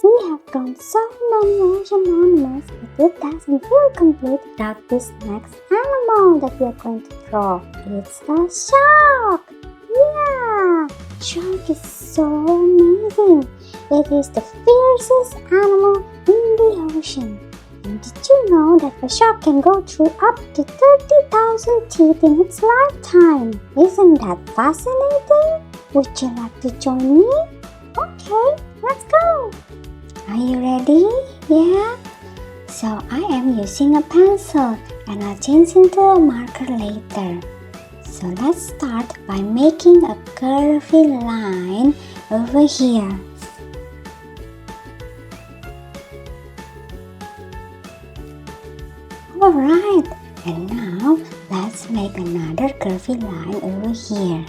we have drawn so many ocean animals, but it doesn't feel complete without this next animal that we are going to draw. It's a shark! Yeah! Shark is so amazing. It is the fiercest animal in the ocean. And did you know that a shark can go through up to 30,000 teeth in its lifetime? Isn't that fascinating? Would you like to join me? Okay, let's go! Are you ready? Yeah? So I am using a pencil and I'll change into a marker later. So let's start by making a curvy line over here. Alright, and now let's make another curvy line over here.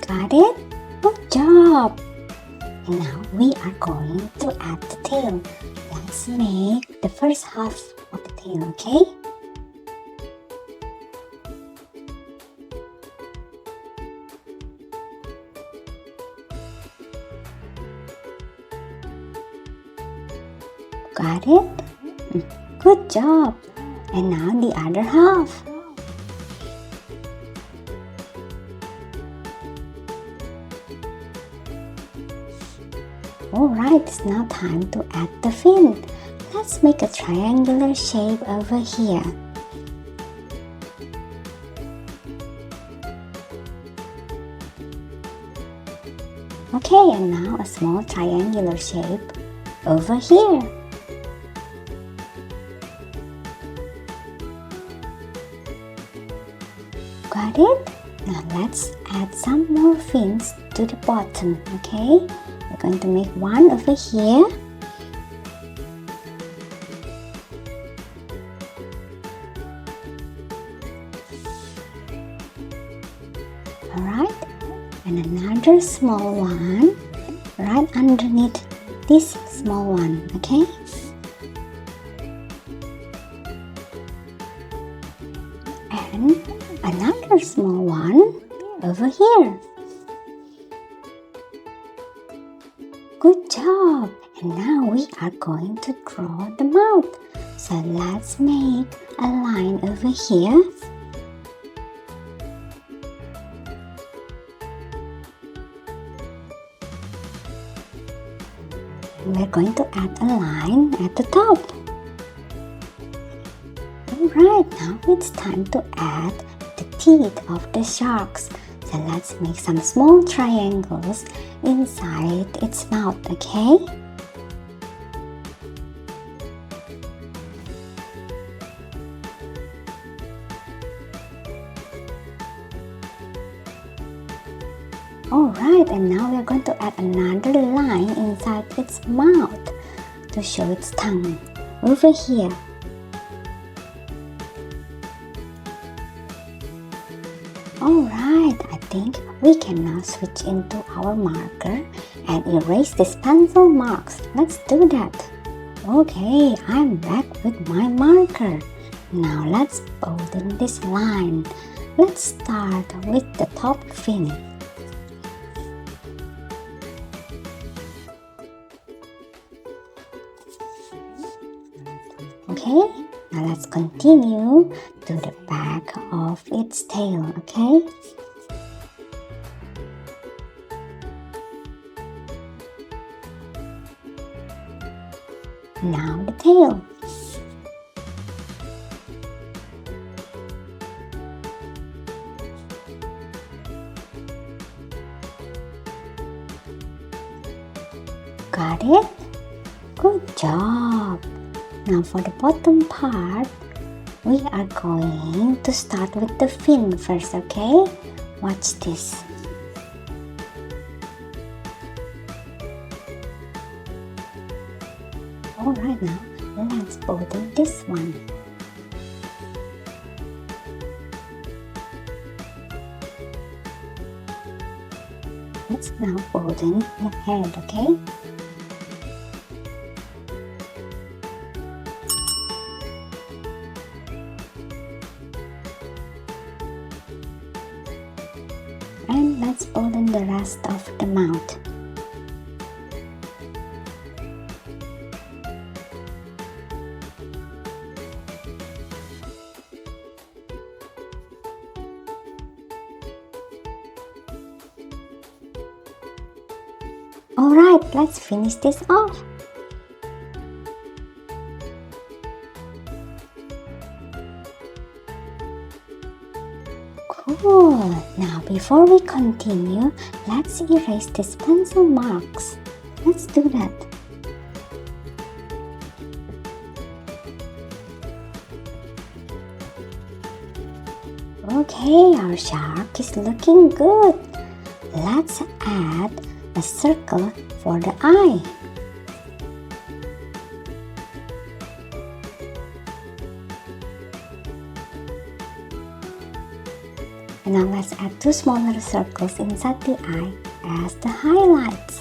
Got it? Good job! And now we are going to add the tail. Let's make the first half of the tail, okay? Got it? Good job! And now the other half. Alright, it's now time to add the fin. Let's make a triangular shape over here. Okay, and now a small triangular shape over here. Got it? Now let's add some more fins to the bottom, okay? We're going to make one over here. Alright, and another small one right underneath this small one, okay? And another small one over here. Good job! And now we are going to draw the mouth. So let's make a line over here. And we're going to add a line at the top. Alright, now it's time to add the teeth of the sharks. So let's make some small triangles inside its mouth, okay? Alright, and now we are going to add another line inside its mouth to show its tongue over here. Alright, I think we can now switch into our marker and erase these pencil marks. Let's do that. Okay, I'm back with my marker. Now let's bolded this line. Let's start with the top fin. Okay, now let's continue to the back of its tail, okay? Now the tail. Got it? Good job! Now for the bottom part, we are going to start with the fin first, okay? Watch this. Alright, now let's bolded this one. Let's now bolden the head, okay? open the rest of the mouth. Alright, let's finish this off. Cool! Now before we continue, let's erase these pencil marks. Let's do that. Okay, our shark is looking good. Let's add a circle for the eye. And now let's add 2 smaller circles inside the eye as the highlights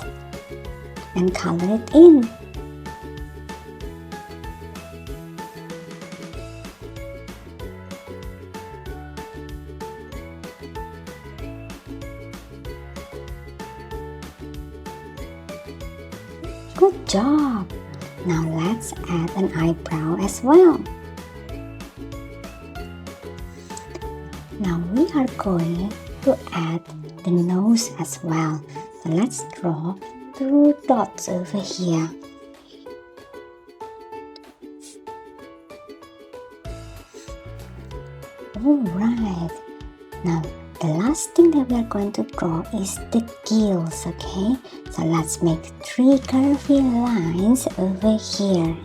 and color it in. Good job! Now let's add an eyebrow as well. Now we are going to add the nose as well. So let's draw 2 dots over here. Alright, now the last thing that we are going to draw is the gills, okay? So let's make 3 curvy lines over here.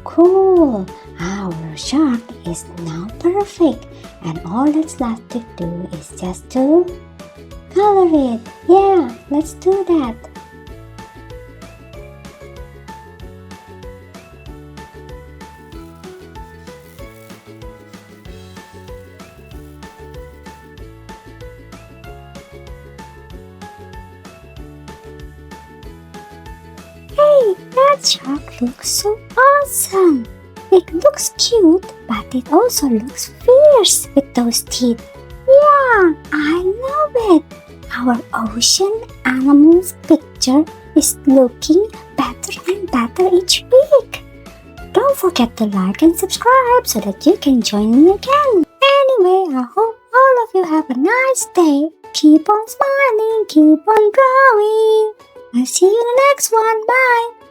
Cool! Our shark is now perfect, and all that's left to do is just to color it. Yeah, let's do that. Hey, that shark looks so awesome! It looks cute, but it also looks fierce with those teeth. Yeah, I love it! Our ocean animals picture is looking better and better each week. Don't forget to like and subscribe so that you can join me again. Anyway, I hope all of you have a nice day. Keep on smiling, keep on drawing. I'll see you in the next one. Bye!